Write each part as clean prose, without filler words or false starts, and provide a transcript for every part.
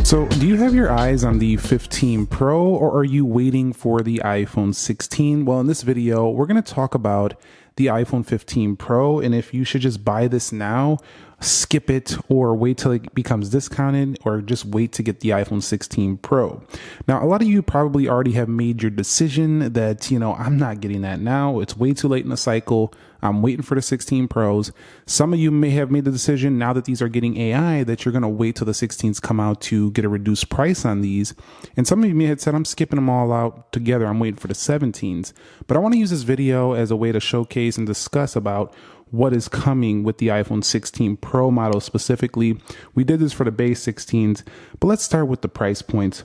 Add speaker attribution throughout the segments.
Speaker 1: So, do you have your eyes on the 15 Pro or are you waiting for the iPhone 16? Well, in this video, we're going to talk about the iPhone 15 Pro and if you should just buy this now, skip it, or wait till it becomes discounted, or just wait to get the iPhone 16 Pro. Now, a lot of you probably already have made your decision that, I'm not getting that now. It's way too late in the cycle. I'm waiting for the 16 Pros. Some of you may have made the decision now that these are getting AI that you're going to wait till the 16s come out to get a reduced price on these. And some of you may have said, I'm skipping them all out together. I'm waiting for the 17s. But I want to use this video as a way to showcase and discuss about what is coming with the iPhone 16 Pro model specifically. We did this for the base 16s, but let's start with the price points.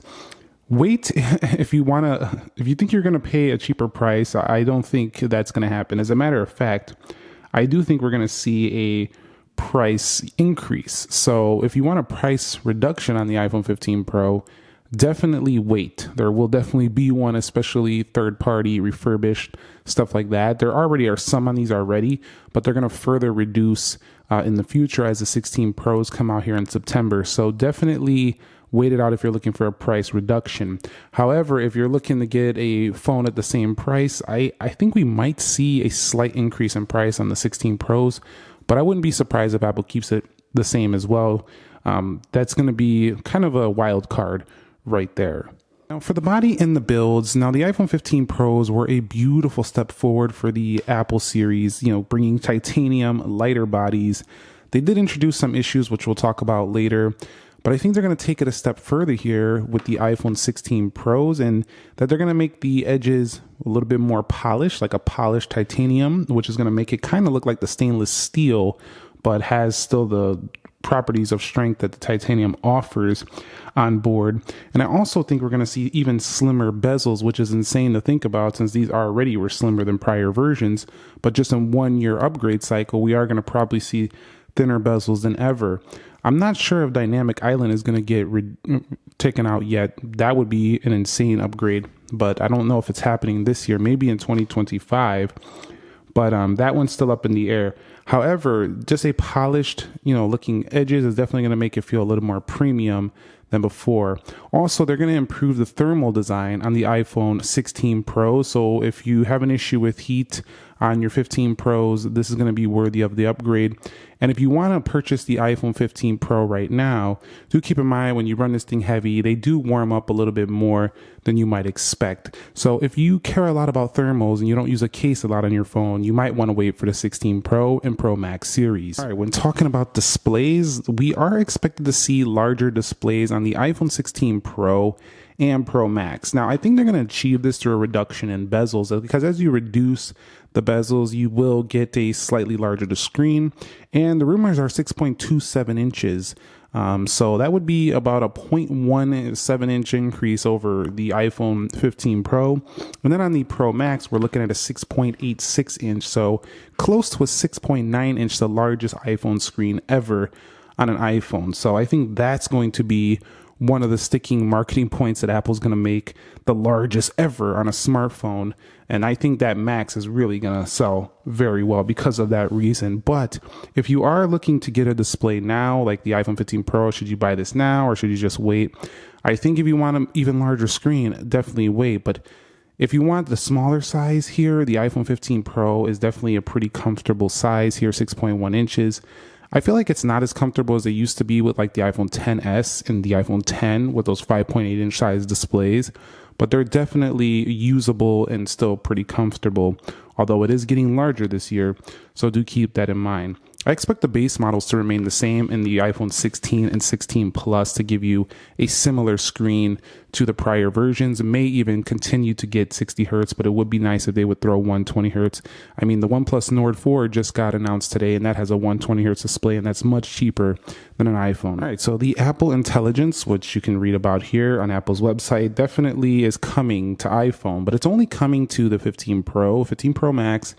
Speaker 1: Wait, if you think you're going to pay a cheaper price, I don't think that's going to happen. As a matter of fact, I do think we're going to see a price increase. So if you want a price reduction on the iPhone 15 Pro, definitely wait. There will definitely be one, especially third-party refurbished stuff like that. There already are some on these already, but they're going to further reduce in the future as the 16 Pros come out here in September. So definitely wait it out if you're looking for a price reduction. However, if you're looking to get a phone at the same price, I think we might see a slight increase in price on the 16 Pros, but I wouldn't be surprised if Apple keeps it the same as well. That's going to be kind of a wild card right there. Now for the body and the builds, now the iPhone 15 Pros were a beautiful step forward for the Apple series, bringing titanium, lighter bodies. They did introduce some issues, which we'll talk about later, but I think they're going to take it a step further here with the iPhone 16 Pros, and that they're going to make the edges a little bit more polished, like a polished titanium, which is going to make it kind of look like the stainless steel, but has still the properties of strength that the titanium offers on board. And I also think we're going to see even slimmer bezels, which is insane to think about since these already were slimmer than prior versions. But just in 1 year upgrade cycle, we are going to probably see thinner bezels than ever. I'm not sure if Dynamic Island is going to get taken out yet. That would be an insane upgrade, but I don't know if it's happening this year, maybe in 2025. But that one's still up in the air. However, just a polished, looking edges is definitely going to make it feel a little more premium than before. Also, they're going to improve the thermal design on the iPhone 16 Pro. So if you have an issue with heat on your 15 Pros, this is going to be worthy of the upgrade. And if you want to purchase the iPhone 15 Pro right now, do keep in mind when you run this thing heavy, they do warm up a little bit more than you might expect. So if you care a lot about thermals and you don't use a case a lot on your phone, you might want to wait for the 16 Pro and Pro Max series. All right, when talking about displays, we are expected to see larger displays on the iPhone 16 Pro and Pro Max. Now, I think they're going to achieve this through a reduction in bezels, because as you reduce the bezels, you will get a slightly larger screen, and the rumors are 6.27 inches. So that would be about a 0.17 inch increase over the iPhone 15 Pro. And then on the Pro Max, we're looking at a 6.86 inch. So close to a 6.9 inch, the largest iPhone screen ever on an iPhone. So I think that's going to be one of the sticking marketing points that Apple's going to make, the largest ever on a smartphone. And I think that Max is really going to sell very well because of that reason. But if you are looking to get a display now, like the iPhone 15 Pro, should you buy this now or should you just wait? I think if you want an even larger screen, definitely wait. But if you want the smaller size here, the iPhone 15 Pro is definitely a pretty comfortable size here, 6.1 inches. I feel like it's not as comfortable as it used to be with like the iPhone XS and the iPhone X with those 5.8 inch size displays, but they're definitely usable and still pretty comfortable, although it is getting larger this year, so do keep that in mind. I expect the base models to remain the same in the iPhone 16 and 16 Plus to give you a similar screen to the prior versions. It may even continue to get 60 hertz, but it would be nice if they would throw 120 hertz. I mean, the OnePlus Nord 4 just got announced today, and that has a 120 hertz display, and that's much cheaper than an iPhone. All right, so the Apple Intelligence, which you can read about here on Apple's website, definitely is coming to iPhone, but it's only coming to the 15 Pro, 15 Pro Max,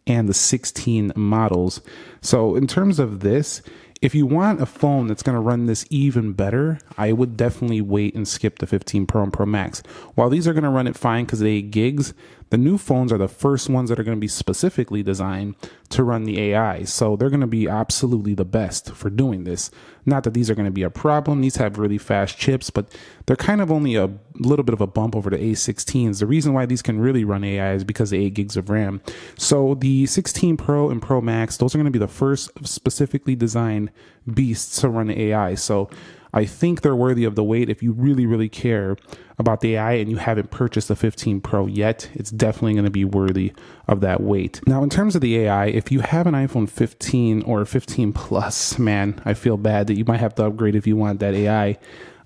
Speaker 1: and the 16 models. So in terms of this, if you want a phone that's going to run this even better, I would definitely wait and skip the 15 Pro and Pro Max. While these are going to run it fine because they 8 gigs, the new phones are the first ones that are going to be specifically designed to run the AI. So they're going to be absolutely the best for doing this. Not that these are going to be a problem. These have really fast chips, but they're kind of only a little bit of a bump over the A16s. The reason why these can really run AI is because of 8 gigs of RAM. So the 16 Pro and Pro Max, those are going to be the first specifically designed beasts to run AI. So I think they're worthy of the wait. If you really, really care about the AI and you haven't purchased the 15 Pro yet, it's definitely going to be worthy of that wait. Now, in terms of the AI, if you have an iPhone 15 or 15 Plus, man, I feel bad that you might have to upgrade if you want that AI.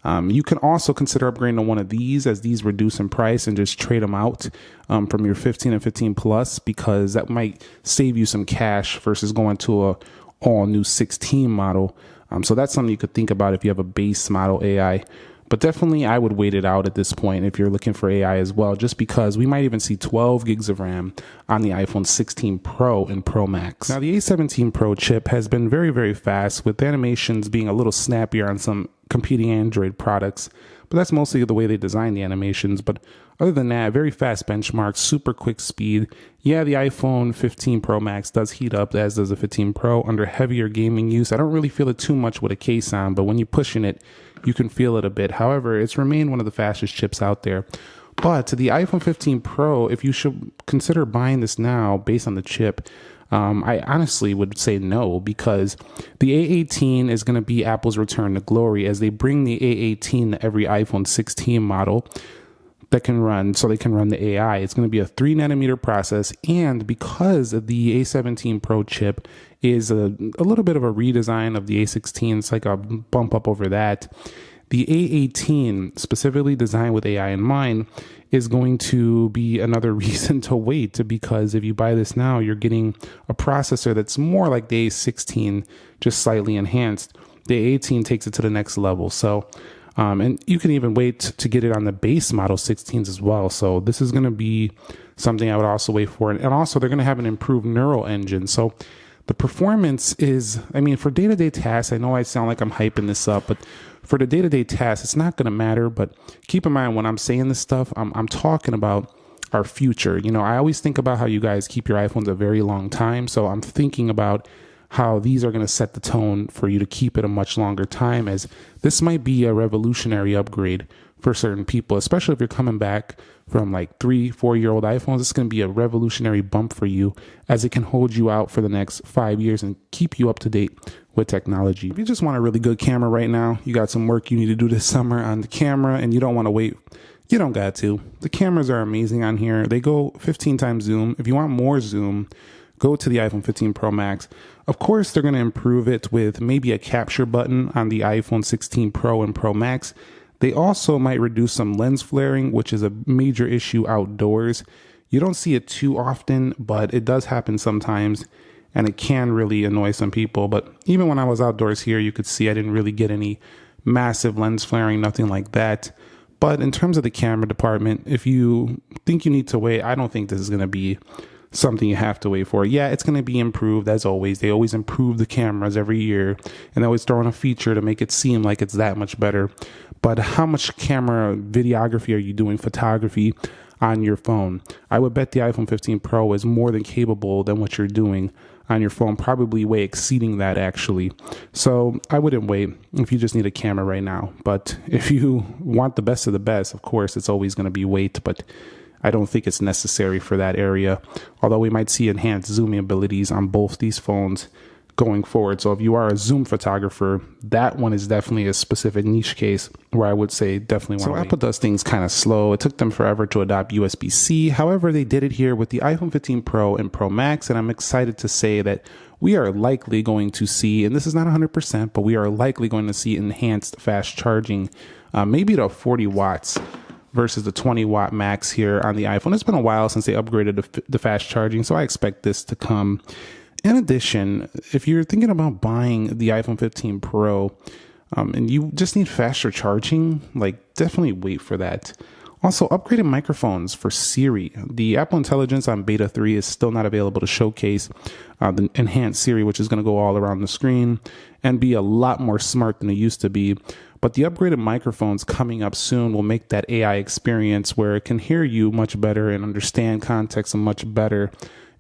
Speaker 1: You can also consider upgrading to one of these, as these reduce in price, and just trade them out from your 15 and 15 Plus, because that might save you some cash versus going to a all new 16 model. So that's something you could think about if you have a base model AI. But definitely I would wait it out at this point if you're looking for AI as well, just because we might even see 12 gigs of RAM on the iPhone 16 Pro and Pro Max. Now, the A17 Pro chip has been very, very fast, with animations being a little snappier on some competing Android products, but that's mostly the way they design the animations. But other than that, very fast benchmarks, super quick speed. Yeah, the iPhone 15 Pro Max does heat up, as does the 15 Pro, under heavier gaming use. I don't really feel it too much with a case on, but when you're pushing it, you can feel it a bit. However, it's remained one of the fastest chips out there. But the iPhone 15 Pro, if you should consider buying this now based on the chip, I honestly would say no, because the A18 is going to be Apple's return to glory, as they bring the A18 to every iPhone 16 model that can run, so they can run the AI. It's going to be a 3 nanometer process, and because the A17 Pro chip is a little bit of a redesign of the A16, it's like a bump up over that. The A18, specifically designed with AI in mind, is going to be another reason to wait, because if you buy this now, you're getting a processor that's more like the A16, just slightly enhanced. The A18 takes it to the next level. So, and you can even wait to get it on the base model 16s as well. So this is going to be something I would also wait for. And also, they're going to have an improved neural engine. So the performance is, I mean, for day-to-day tasks, I know I sound like I'm hyping this up, but for the day-to-day tasks, it's not going to matter. But keep in mind, when I'm saying this stuff, I'm talking about our future. You know, I always think about how you guys keep your iPhones a very long time. So I'm thinking about how these are going to set the tone for you to keep it a much longer time, as this might be a revolutionary upgrade for certain people, especially if you're coming back from like 3-4-year-old iPhones. It's going to be a revolutionary bump for you, as it can hold you out for the next 5 years and keep you up to date with technology. If you just want a really good camera right now, you got some work you need to do this summer on the camera, and you don't want to wait, you don't got to. The cameras are amazing on here. They go 15 times zoom. If you want more zoom, go to the iPhone 15 Pro Max. Of course, they're going to improve it with maybe a capture button on the iPhone 16 Pro and Pro Max. They also might reduce some lens flaring, which is a major issue outdoors. You don't see it too often, but it does happen sometimes, and it can really annoy some people. But even when I was outdoors here, you could see I didn't really get any massive lens flaring, nothing like that. But in terms of the camera department, if you think you need to wait, I don't think this is going to be something you have to wait for. Yeah, it's going to be improved as always. They always improve the cameras every year, and they always throw in a feature to make it seem like it's that much better. But how much camera videography are you doing, photography, on your phone? I would bet the iPhone 15 Pro is more than capable than what you're doing on your phone, probably way exceeding that actually. So I wouldn't wait if you just need a camera right now. But if you want the best of the best, of course, it's always going to be wait, but I don't think it's necessary for that area, although we might see enhanced zooming abilities on both these phones going forward. So if you are a zoom photographer, that one is definitely a specific niche case where I would say definitely want to wait. Apple does things kind of slow. It took them forever to adopt USB-C. However, they did it here with the iPhone 15 Pro and Pro Max, and I'm excited to say that we are likely going to see, and this is not 100%, but we are likely going to see enhanced fast charging, maybe to 40 watts. Versus the 20 watt max here on the iPhone. It's been a while since they upgraded the fast charging, so I expect this to come. In addition, if you're thinking about buying the iPhone 15 Pro and you just need faster charging, like definitely wait for that. Also, upgraded microphones for Siri. The Apple Intelligence on Beta 3 is still not available to showcase the enhanced Siri, which is going to go all around the screen and be a lot more smart than it used to be. But the upgraded microphones coming up soon will make that AI experience where it can hear you much better and understand context much better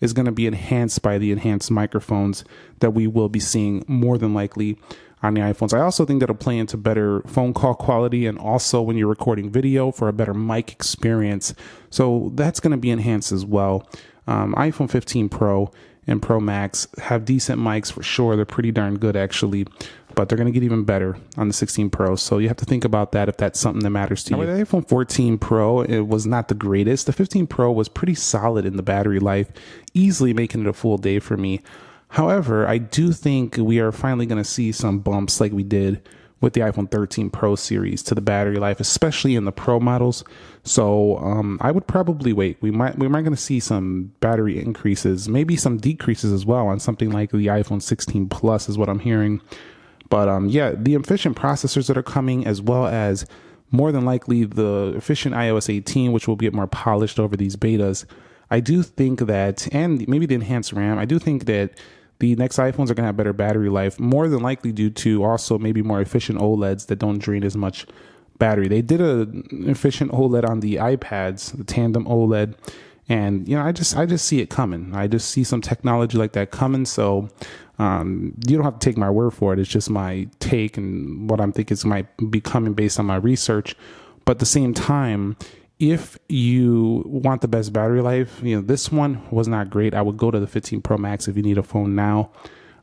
Speaker 1: is going to be enhanced by the enhanced microphones that we will be seeing more than likely on the iPhones. I also think that'll play into better phone call quality, and also when you're recording video for a better mic experience. So that's going to be enhanced as well. iPhone 15 Pro and Pro Max have decent mics for sure. They're pretty darn good actually, but they're going to get even better on the 16 Pro. So you have to think about that if that's something that matters to you. With the iPhone 14 Pro, it was not the greatest. The 15 Pro was pretty solid in the battery life, easily making it a full day for me. However, I do think we are finally going to see some bumps like we did with the iPhone 13 Pro series to the battery life, especially in the Pro models. So I would probably wait. We might going to see some battery increases, maybe some decreases as well on something like the iPhone 16 Plus is what I'm hearing. But yeah, the efficient processors that are coming, as well as more than likely the efficient iOS 18, which will get more polished over these betas. I do think that, and maybe the enhanced RAM, I do think that the next iPhones are going to have better battery life, more than likely due to also maybe more efficient OLEDs that don't drain as much battery. They did an efficient OLED on the iPads, the tandem OLED, and I just see it coming. I just see some technology like that coming. So you don't have to take my word for it. It's just my take and what I'm thinking might be coming based on my research. But at the same time, if you want the best battery life, this one was not great. I would go to the 15 Pro Max if you need a phone now.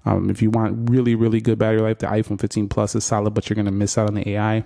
Speaker 1: If you want really, really good battery life, the iPhone 15 Plus is solid, but you're going to miss out on the AI.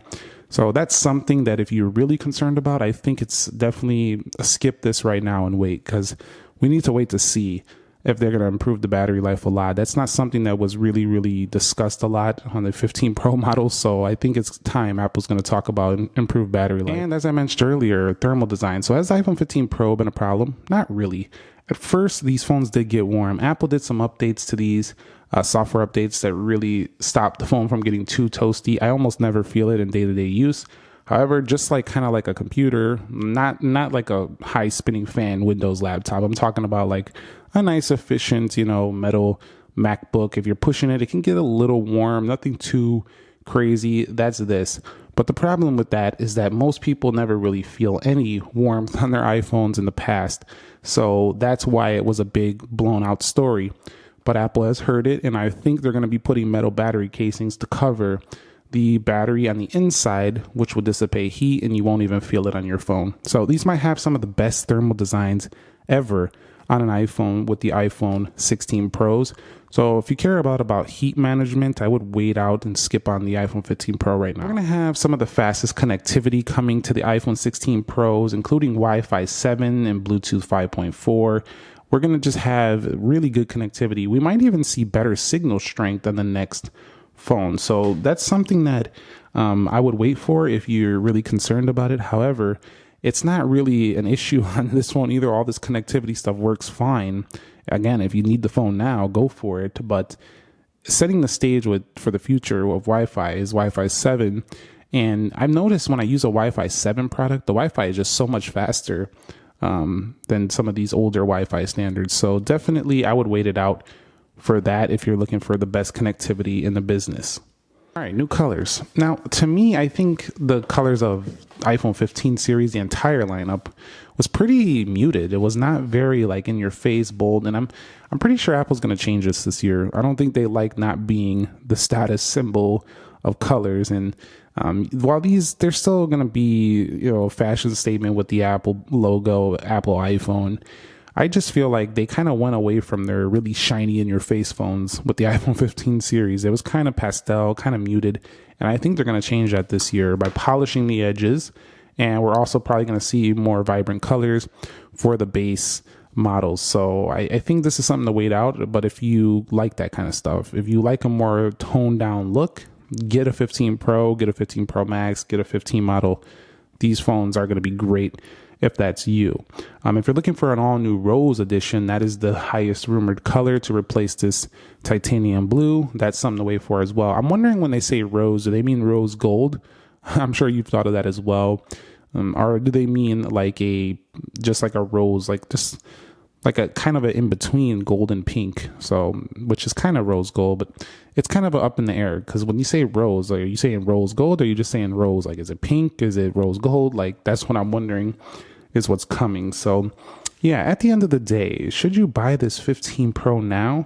Speaker 1: So that's something that if you're really concerned about, I think it's definitely skip this right now and wait, because we need to wait to see if they're going to improve the battery life a lot. That's not something that was really, really discussed a lot on the 15 Pro model. So I think it's time Apple's going to talk about improved battery life. And as I mentioned earlier, thermal design. So has the iPhone 15 Pro been a problem? Not really. At first, these phones did get warm. Apple did some updates to these, software updates that really stopped the phone from getting too toasty. I almost never feel it in day-to-day use. However, just like kind of like a computer, not like a high spinning fan Windows laptop. I'm talking about like a nice efficient, metal MacBook. If you're pushing it, it can get a little warm, nothing too crazy. That's this. But the problem with that is that most people never really feel any warmth on their iPhones in the past. So that's why it was a big blown out story. But Apple has heard it, and I think they're going to be putting metal battery casings to cover the battery on the inside, which will dissipate heat and you won't even feel it on your phone. So these might have some of the best thermal designs ever on an iPhone with the iPhone 16 Pros. So if you care about heat management, I would wait out and skip on the iPhone 15 Pro right now. We're going to have some of the fastest connectivity coming to the iPhone 16 Pros, including Wi-Fi 7 and Bluetooth 5.4. We're going to just have really good connectivity. We might even see better signal strength on the next phone. So that's something that I would wait for if you're really concerned about it. However, it's not really an issue on this phone either. All this connectivity stuff works fine. Again, if you need the phone now, go for it. But setting the stage for the future of Wi-Fi is Wi-Fi 7. And I've noticed when I use a Wi-Fi 7 product, the Wi-Fi is just so much faster than some of these older Wi-Fi standards. So definitely I would wait it out for that if you're looking for the best connectivity in the business. All right, new colors. Now, to me, I think the colors of iPhone 15 series, the entire lineup, was pretty muted. It was not very like in your face, bold, and I'm pretty sure Apple's going to change this year. I don't think they like not being the status symbol of colors. And while they're still going to be, a fashion statement with the Apple logo, Apple iPhone, I just feel like they kind of went away from their really shiny in your face phones with the iPhone 15 series. It was kind of pastel, kind of muted. And I think they're going to change that this year by polishing the edges. And we're also probably going to see more vibrant colors for the base models. So I think this is something to wait out. But if you like that kind of stuff, if you like a more toned down look, get a 15 Pro, get a 15 Pro Max, get a 15 model. These phones are going to be great if that's you. If you're looking for an all-new Rose edition, that is the highest rumored color to replace this titanium blue. That's something to wait for as well. I'm wondering when they say rose, do they mean rose gold? I'm sure you've thought of that as well. Or do they mean just like a rose, just like a kind of an in-between gold and pink, so which is kind of rose gold, but it's kind of up in the air, because when you say rose, are you saying rose gold, or are you just saying rose? Like, is it pink? Is it rose gold? Like, that's what I'm wondering is what's coming. So Yeah, at the end of the day, should you buy this 15 Pro now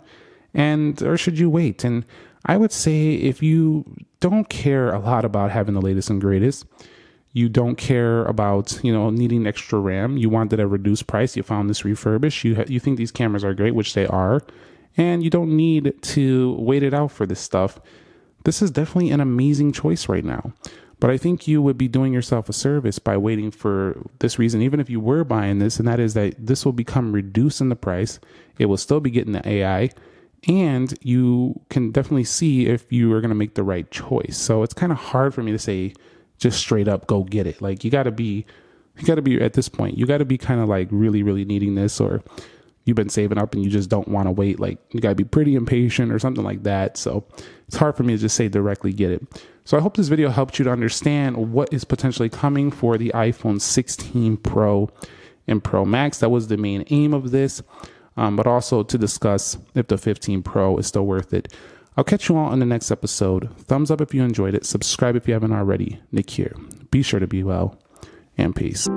Speaker 1: or should you wait? And I would say if you don't care a lot about having the latest and greatest, you don't care about, needing extra RAM, you wanted a reduced price, you found this refurbished, you think these cameras are great, which they are, and you don't need to wait it out for this stuff, this is definitely an amazing choice right now. But I think you would be doing yourself a service by waiting for this reason, even if you were buying this, and that is that this will become reduced in the price. It will still be getting the AI, and you can definitely see if you are going to make the right choice. So it's kind of hard for me to say just straight up go get it. Like you got to be at this point, you got to be kind of like really, really needing this, or you've been saving up and you just don't want to wait. Like you got to be pretty impatient or something like that. So it's hard for me to just say directly get it. So I hope this video helped you to understand what is potentially coming for the iPhone 16 Pro and Pro Max. That was the main aim of this, but also to discuss if the 15 Pro is still worth it. I'll catch you all in the next episode. Thumbs up if you enjoyed it. Subscribe if you haven't already. Nick here. Be sure to be well, and peace.